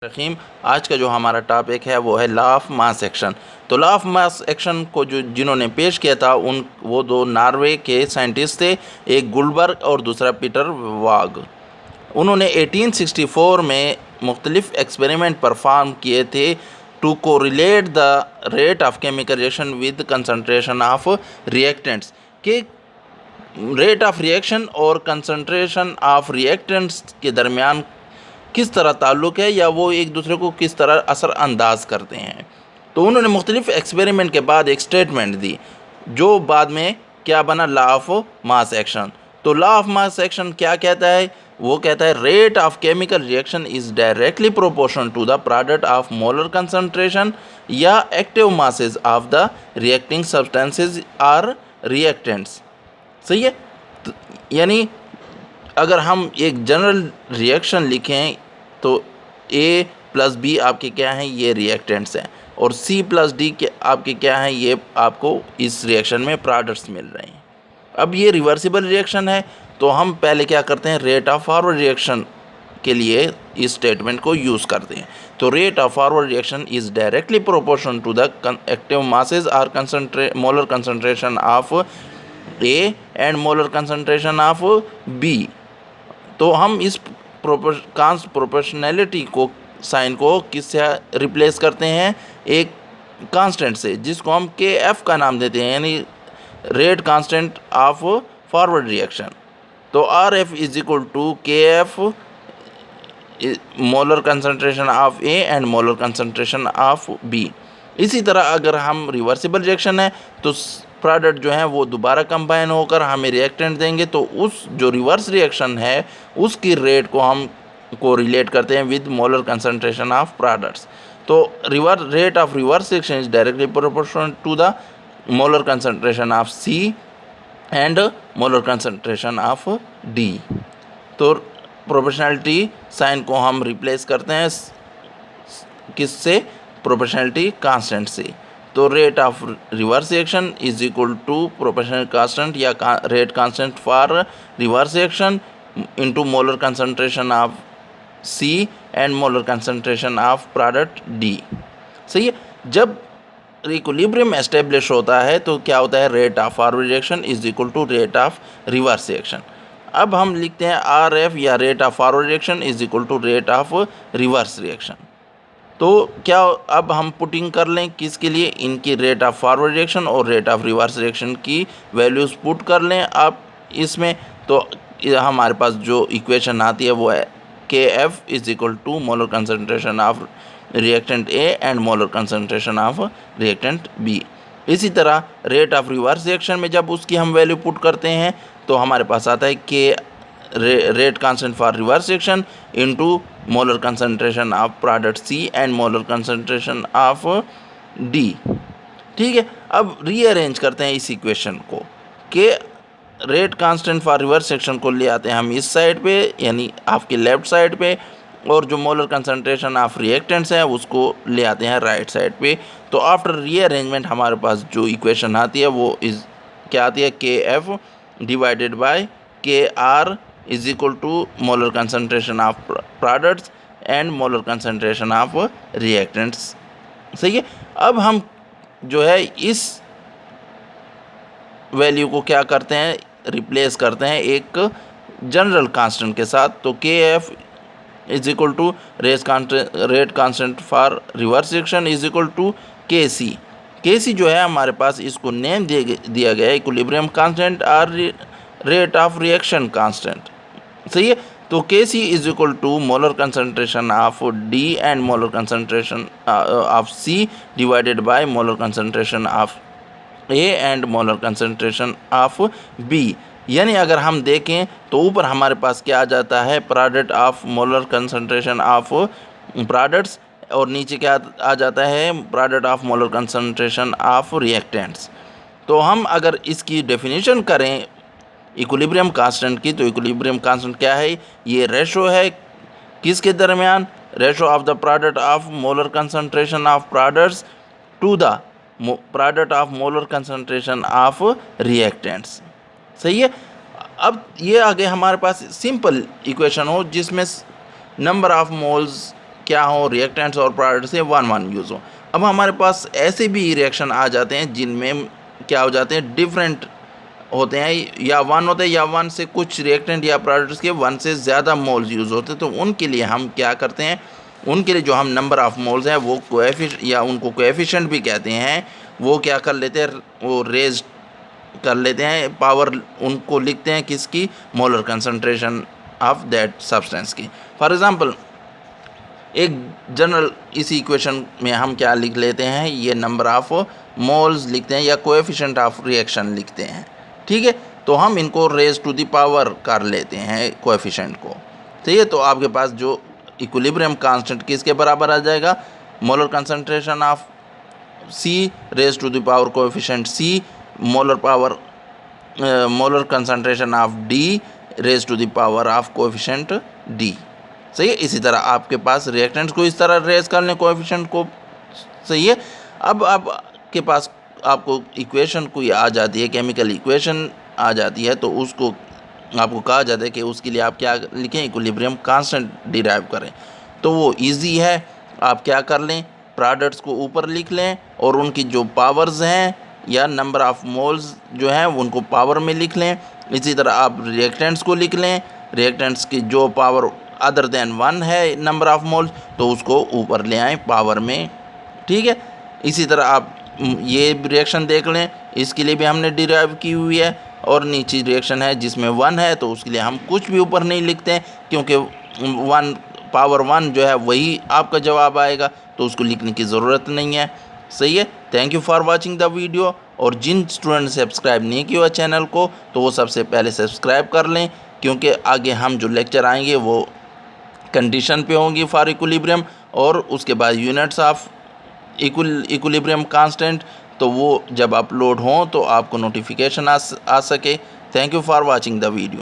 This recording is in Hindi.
रहीम। आज का जो हमारा टॉपिक है वो है लॉ ऑफ मास एक्शन। तो लॉ ऑफ मास एक्शन को जिन्होंने पेश किया था वो दो नॉर्वे के साइंटिस्ट थे, एक गुलबर्ग और दूसरा पीटर वाग। उन्होंने 1864 में मुख्तलिफ एक्सपेरिमेंट परफॉर्म किए थे to correlate the rate of chemical reaction with concentration of reactants के रेट ऑफ रिएक्शन और कंसंट्रेशन ऑफ रिएक्टेंट्स के दरमियान किस तरह ताल्लुक़ है या वो एक दूसरे को किस तरह असरअंदाज करते हैं। तो उन्होंने मुख्तलिफ एक्सपेरिमेंट के बाद एक स्टेटमेंट दी जो बाद में क्या बना, लॉ ऑफ मास एक्शन। तो लॉ ऑफ मास एक्शन क्या कहता है? वो कहता है rate of chemical reaction is directly proportional to the product of molar concentration या active masses of the reacting substances or reactants. सही है। तो यानी अगर हम एक जनरल रिएक्शन लिखें तो A प्लस बी आपके क्या हैं, ये रिएक्टेंट्स हैं, और C प्लस डी के आपके क्या हैं, ये आपको इस रिएक्शन में प्रोडक्ट्स मिल रहे हैं। अब ये रिवर्सिबल रिएक्शन है, तो हम पहले क्या करते हैं, रेट ऑफ फॉरवर्ड रिएक्शन के लिए इस स्टेटमेंट को यूज़ करते हैं। तो rate of forward reaction is directly proportional to the active masses or molar concentration of A and molar concentration of B। तो हम इस प्रोपोर्शनैलिटी को साइन को किससे रिप्लेस करते हैं, एक कांस्टेंट से जिसको हम KF का नाम देते हैं, यानी rate constant of forward reaction. तो RF is equal to KF molar concentration of A and molar concentration of B। इसी तरह अगर हम रिवर्सिबल रिएक्शन है तो प्रोडक्ट जो है वो दोबारा कंबाइन होकर हमें रिएक्टेंट देंगे, तो उस जो रिवर्स रिएक्शन है उसकी रेट को हम कोरिलेट करते हैं with molar concentration of products. तो rate of reverse reaction is directly proportional to the molar concentration of C and molar concentration of D। तो प्रोपोर्शनैलिटी साइन को हम रिप्लेस करते हैं किससे, प्रोपोर्शनैलिटी कांस्टेंट से। तो rate of reverse reaction is equal to proportional constant या rate constant for reverse reaction into molar concentration of C and molar concentration of product D। सही है। जब इक्विलिब्रियम एस्टेब्लिश होता है तो क्या होता है, rate of forward reaction is equal to rate of reverse reaction. अब हम लिखते हैं RF या rate of forward reaction is equal to rate of reverse reaction. तो क्या अब हम पुटिंग कर लें किसके लिए, इनकी रेट ऑफ फॉरवर्ड रिएक्शन और रेट ऑफ रिवर्स रिएक्शन की वैल्यूज़ पुट कर लें आप इसमें। तो हमारे पास जो इक्वेशन आती है वो है KF is equal to molar concentration of reactant A and molar concentration of reactant B। इसी तरह रेट ऑफ रिवर्स रिएक्शन में जब उसकी हम वैल्यू पुट करते हैं तो हमारे पास आता है K rate constant for reverse reaction into molar concentration of product C and molar concentration of D। ठीक है। अब रीअरेंज करते हैं इस इक्वेशन को कि rate constant for reverse reaction को ले आते हैं हम इस साइड पे, यानी आपके लेफ्ट साइड पे, और जो मोलर कंसंट्रेशन ऑफ रिएक्टेंट्स है उसको ले आते हैं राइट साइड पे। तो आफ्टर रीअरेंजमेंट हमारे पास जो इक्वेशन आती है वो क्या आती है, KF divided by KR is equal to molar concentration of products and molar concentration of reactants. सही है। अब हम जो है इस वैल्यू को क्या करते हैं, रिप्लेस करते हैं एक जनरल कांस्टेंट के साथ। तो KF is equal to rate constant for reverse reaction is equal to KC जो है हमारे पास इसको नेम दिया गया है इक्विलिब्रियम कांस्टेंट और रेट ऑफ रिएक्शन कांस्टेंट। सही है। तो KC is equal to molar concentration of D and molar concentration of C divided by molar concentration of A and molar concentration of B। यानी अगर हम देखें तो ऊपर हमारे पास क्या आ जाता है, product of molar concentration of products, और नीचे क्या आ जाता है, product of molar concentration of reactants. तो हम अगर इसकी डेफिनेशन करें इक्विलिब्रियम कांस्टेंट की, तो इक्विलिब्रियम कांस्टेंट क्या है, ये रेशो है किसके दरमियान, ratio of the product of molar concentration of products to the product of molar concentration of reactants. सही है। अब ये आगे हमारे पास सिंपल इक्वेशन हो जिसमें नंबर ऑफ मोल्स क्या हो, रिएक्टेंट्स और प्रोडक्ट से 1-1 यूज़ हो। अब हमारे पास ऐसे भी रिएक्शन आ जाते हैं जिनमें क्या हो जाते हैं, डिफरेंट होते हैं, या 1 होते हैं या 1 से कुछ रिएक्टेंट या प्रोडक्ट्स के 1 से ज़्यादा मोल्स यूज़ होते हैं। तो उनके लिए हम क्या करते हैं, उनके लिए जो हम नंबर ऑफ़ मोल्स हैं वो या उनको कोएफिशिएंट भी कहते हैं, वो क्या कर लेते हैं, वो रेज़ कर लेते हैं, पावर उनको लिखते हैं किसकी, molar concentration of that substance की। फॉर एग्ज़ाम्पल एक जनरल इस इक्वेशन में हम क्या लिख लेते हैं, ये नंबर ऑफ़ मोल्स लिखते हैं या कोएफिशिएंट ऑफ रिएक्शन लिखते हैं, ठीक है। तो हम इनको रेज़ टू द पावर कर लेते हैं कोएफिशिएंट को, ठीक है। तो आपके पास जो इक्विलिब्रियम कांस्टेंट किसके बराबर आ जाएगा, molar concentration of C raise to the power coefficient C, molar concentration of D raise to the power of coefficient D, सही है। इसी तरह आपके पास रिएक्टेंट्स को इस तरह रेज़ कर लें कोएफिशिएंट को, सही है। अब आपके पास आपको इक्वेशन कोई आ जाती है, केमिकल इक्वेशन आ जाती है, तो उसको आपको कहा जाता है कि उसके लिए आप क्या लिखें, इक्विलिब्रियम कांस्टेंट डिराइव करें। तो वो इजी है, आप क्या कर लें, प्रोडक्ट्स को ऊपर लिख लें और उनकी जो पावर्स हैं या नंबर ऑफ़ मोल्स जो हैं उनको पावर में लिख लें। इसी तरह आप रिएक्टेंट्स को लिख लें, रिएक्टेंट्स की जो पावर अदर देन 1 है नंबर ऑफ़ मोल्स, तो उसको ऊपर ले आएँ पावर में, ठीक है। इसी तरह आप ये रिएक्शन देख लें, इसके लिए भी हमने डिराइव की हुई है, और नीचे रिएक्शन है जिसमें 1 है, तो उसके लिए हम कुछ भी ऊपर नहीं लिखते हैं, क्योंकि 1 पावर 1 जो है वही आपका जवाब आएगा, तो उसको लिखने की ज़रूरत नहीं है, सही है। Thank you for watching the video. और जिन स्टूडेंट ने सब्सक्राइब नहीं किया चैनल को, तो वो सबसे पहले सब्सक्राइब कर लें, क्योंकि आगे हम जो लेक्चर आएंगे वो कंडीशन पे होंगी फॉर इक्विलिब्रियम, और उसके बाद यूनिट्स ऑफ इक्विलिब्रियम कांस्टेंट, तो वो जब अपलोड हों तो आपको नोटिफिकेशन आ सके। Thank you for watching the video.